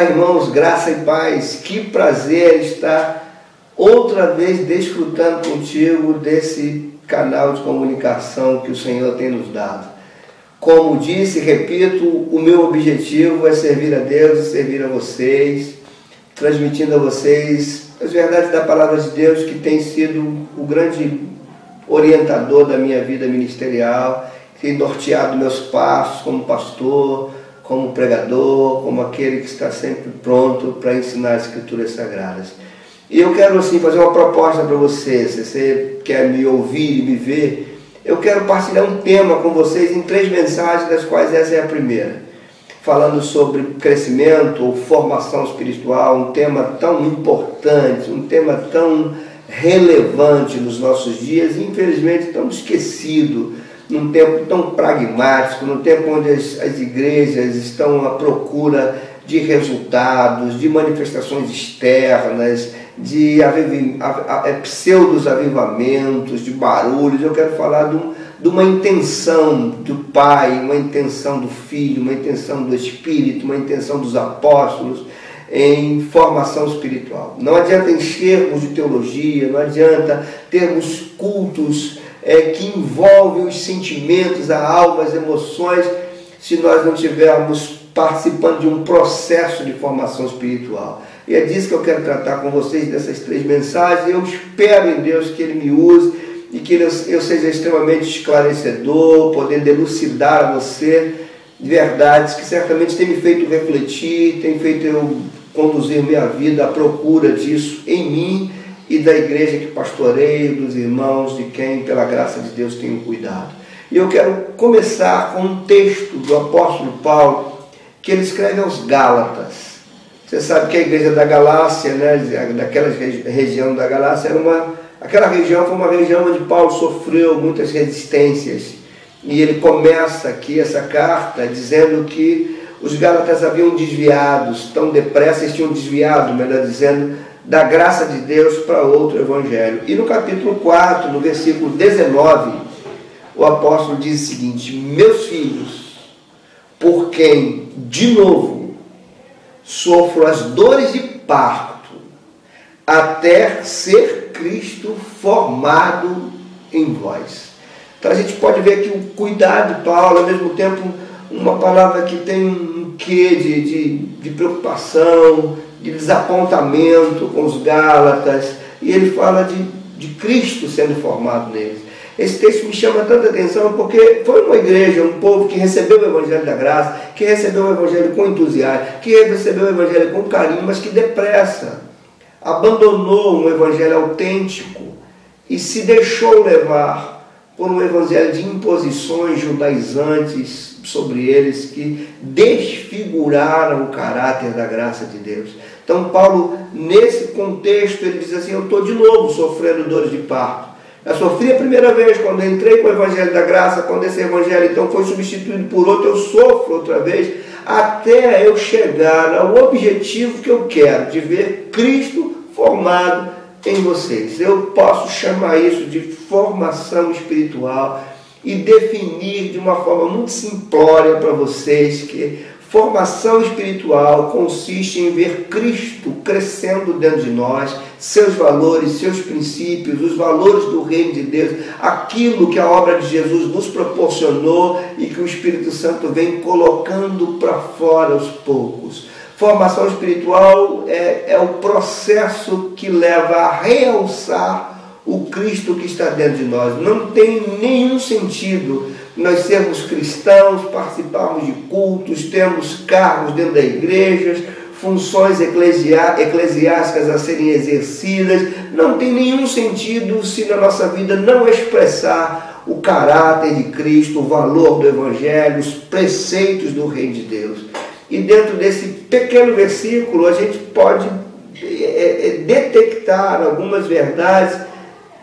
Olá, irmãos, graça e paz. Que prazer estar outra vez desfrutando contigo desse canal de comunicação que o Senhor tem nos dado. Como disse e repito, o meu objetivo é servir a Deus e servir a vocês, transmitindo a vocês as verdades da Palavra de Deus, que tem sido o grande orientador da minha vida ministerial, que tem norteado meus passos como pastor, como pregador, como aquele que está sempre pronto para ensinar as Escrituras Sagradas. E eu quero assim fazer uma proposta para você. Se você quer me ouvir e me ver, eu quero partilhar um tema com vocês em 3 mensagens, das quais essa é a primeira. Falando sobre crescimento ou formação espiritual, um tema tão importante, um tema tão relevante nos nossos dias e infelizmente tão esquecido, num tempo tão pragmático, num tempo onde as igrejas estão à procura de resultados, de manifestações externas, de pseudos avivamentos, de barulhos. Eu quero falar de uma intenção do Pai, uma intenção do Filho, uma intenção do Espírito, uma intenção dos apóstolos em formação espiritual. Não adianta enchermos de teologia, não adianta termos cultos que envolvem os sentimentos, a alma, as emoções, se nós não estivermos participando de um processo de formação espiritual. E é disso que eu quero tratar com vocês nessas 3 mensagens. Eu espero em Deus que Ele me use e que eu seja extremamente esclarecedor, podendo elucidar a você verdades que certamente têm me feito refletir, têm feito eu conduzir minha vida à procura disso em mim e da igreja que pastoreio, dos irmãos de quem, pela graça de Deus, tenho cuidado. E eu quero começar com um texto do apóstolo Paulo, que ele escreve aos Gálatas. Você sabe que a igreja da Galácia, né, daquela região da Galácia, aquela região foi uma região onde Paulo sofreu muitas resistências. E ele começa aqui essa carta dizendo que os Gálatas haviam desviados, tão depressa eles tinham desviado, melhor dizendo, da graça de Deus para outro evangelho. E no capítulo 4, no versículo 19, o apóstolo diz o seguinte: meus filhos, por quem, de novo, sofro as dores de parto, até ser Cristo formado em vós. Então a gente pode ver aqui o cuidado de Paulo, ao mesmo tempo uma palavra que tem um quê de preocupação, de desapontamento com os Gálatas, e ele fala de Cristo sendo formado neles. Esse texto me chama tanta atenção porque foi uma igreja, um povo que recebeu o Evangelho da Graça, que recebeu o Evangelho com entusiasmo, que recebeu o Evangelho com carinho, mas que depressa abandonou um Evangelho autêntico e se deixou levar por um Evangelho de imposições judaizantes sobre eles, que desfiguraram o caráter da graça de Deus. Então Paulo, nesse contexto, ele diz assim: eu estou de novo sofrendo dores de parto. Eu sofri a primeira vez quando eu entrei com o Evangelho da Graça, quando esse Evangelho então foi substituído por outro, eu sofro outra vez, até eu chegar ao objetivo que eu quero, de ver Cristo formado em vocês. Eu posso chamar isso de formação espiritual e definir de uma forma muito simplória para vocês que formação espiritual consiste em ver Cristo crescendo dentro de nós, seus valores, seus princípios, os valores do reino de Deus, aquilo que a obra de Jesus nos proporcionou e que o Espírito Santo vem colocando para fora aos poucos. Formação espiritual é o processo que leva a realçar o Cristo que está dentro de nós. Não tem nenhum sentido nós sermos cristãos, participarmos de cultos, termos cargos dentro da igreja, funções eclesiásticas a serem exercidas. Não tem nenhum sentido se na nossa vida não expressar o caráter de Cristo, o valor do Evangelho, os preceitos do Reino de Deus. E dentro desse pequeno versículo a gente pode detectar algumas verdades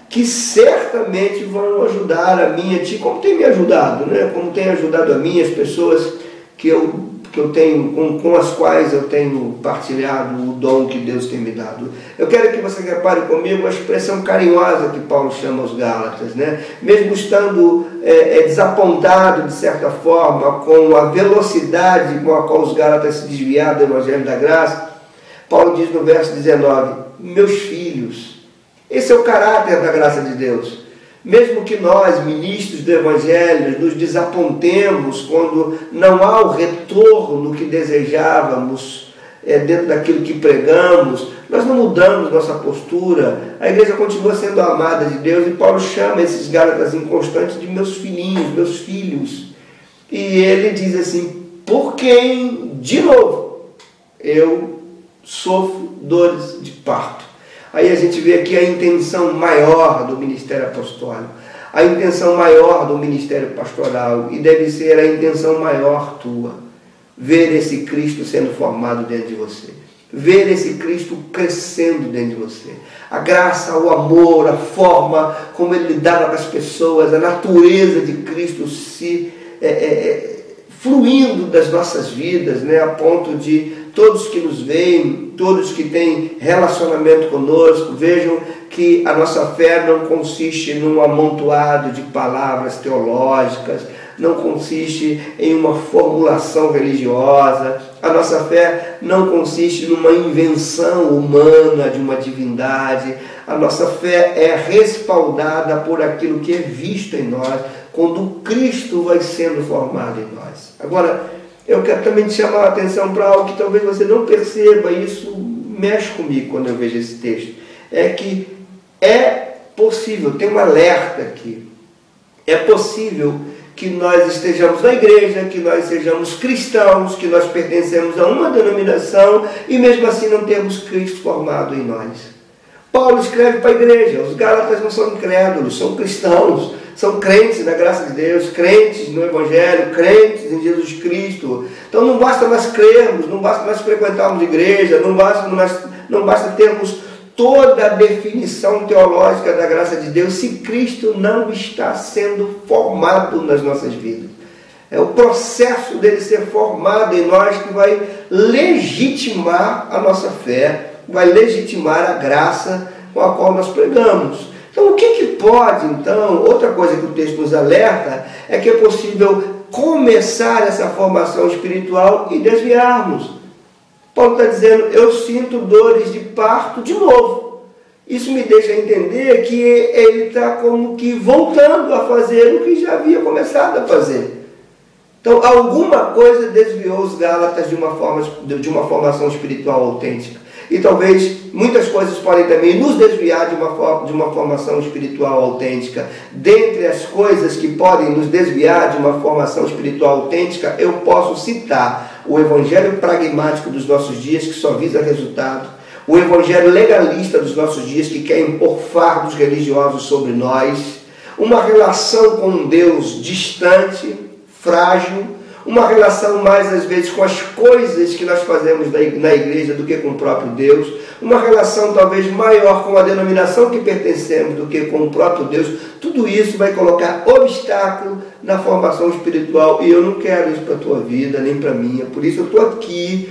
que certamente vão ajudar a mim e a ti, como tem me ajudado, né? Como tem ajudado a mim, as pessoas que eu que eu tenho, com as quais eu tenho partilhado o dom que Deus tem me dado. Eu quero que você repare comigo a expressão carinhosa que Paulo chama os Gálatas, né? Mesmo estando desapontado, de certa forma, com a velocidade com a qual os Gálatas se desviaram do Evangelho da Graça, Paulo diz no verso 19, meus filhos, esse é o caráter da graça de Deus. Mesmo que nós, ministros do Evangelho, nos desapontemos quando não há o retorno que desejávamos dentro daquilo que pregamos, nós não mudamos nossa postura, a igreja continua sendo amada de Deus, e Paulo chama esses Gálatas inconstantes de meus filhinhos, meus filhos. E ele diz assim, por quem, de novo, eu sofro dores de parto. Aí a gente vê aqui a intenção maior do ministério apostólico, a intenção maior do ministério pastoral, e deve ser a intenção maior tua, ver esse Cristo sendo formado dentro de você, ver esse Cristo crescendo dentro de você, a graça, o amor, a forma como ele lidava com as pessoas, a natureza de Cristo se fluindo das nossas vidas, né, a ponto de todos que nos veem, todos que têm relacionamento conosco, vejam que a nossa fé não consiste num amontoado de palavras teológicas, não consiste em uma formulação religiosa, a nossa fé não consiste numa invenção humana de uma divindade, a nossa fé é respaldada por aquilo que é visto em nós, quando Cristo vai sendo formado em nós. Agora, eu quero também te chamar a atenção para algo que talvez você não perceba, e isso mexe comigo quando eu vejo esse texto. É que é possível, tem um alerta aqui, é possível que nós estejamos na igreja, que nós sejamos cristãos, que nós pertencemos a uma denominação e mesmo assim não temos Cristo formado em nós. Paulo escreve para a igreja, os Gálatas não são incrédulos, são cristãos, são crentes na graça de Deus, crentes no Evangelho, crentes em Jesus Cristo. Então não basta nós crermos, não basta nós frequentarmos igreja, não basta termos toda a definição teológica da graça de Deus se Cristo não está sendo formado nas nossas vidas. É o processo dele ser formado em nós que vai legitimar a nossa fé, vai legitimar a graça com a qual nós pregamos. Então, o que pode, então, outra coisa que o texto nos alerta, é que é possível começar essa formação espiritual e desviarmos. Paulo está dizendo, eu sinto dores de parto de novo. Isso me deixa entender que ele está como que voltando a fazer o que já havia começado a fazer. Então, alguma coisa desviou os Gálatas de uma formação espiritual autêntica. E talvez muitas coisas podem também nos desviar de uma formação espiritual autêntica. Dentre as coisas que podem nos desviar de uma formação espiritual autêntica, eu posso citar o evangelho pragmático dos nossos dias, que só visa resultado, o evangelho legalista dos nossos dias, que quer impor fardos religiosos sobre nós, uma relação com um Deus distante, frágil, uma relação mais às vezes com as coisas que nós fazemos na igreja do que com o próprio Deus, uma relação talvez maior com a denominação que pertencemos do que com o próprio Deus. Tudo isso vai colocar obstáculo na formação espiritual, e eu não quero isso para a tua vida, nem para a minha. Por isso eu estou aqui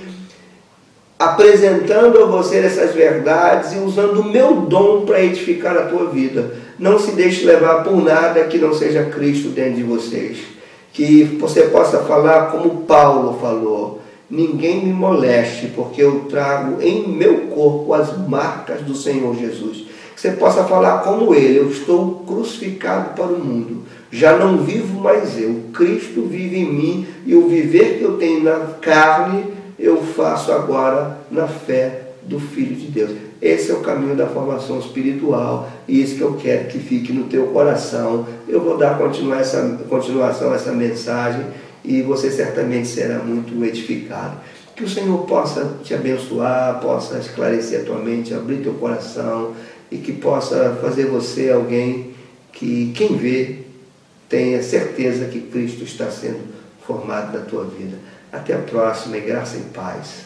apresentando a você essas verdades e usando o meu dom para edificar a tua vida. Não se deixe levar por nada que não seja Cristo dentro de vocês. Que você possa falar como Paulo falou, ninguém me moleste, porque eu trago em meu corpo as marcas do Senhor Jesus. Que você possa falar como ele, eu estou crucificado para o mundo, já não vivo mais eu, Cristo vive em mim, e o viver que eu tenho na carne, eu faço agora na fé do Filho de Deus. Esse é o caminho da formação espiritual, e isso que eu quero que fique no teu coração. Eu vou dar continuação a essa mensagem, e você certamente será muito edificado. Que o Senhor possa te abençoar, possa esclarecer a tua mente, abrir teu coração, e que possa fazer você alguém que, quem vê, tenha certeza que Cristo está sendo formado na tua vida. Até a próxima, e graça e paz.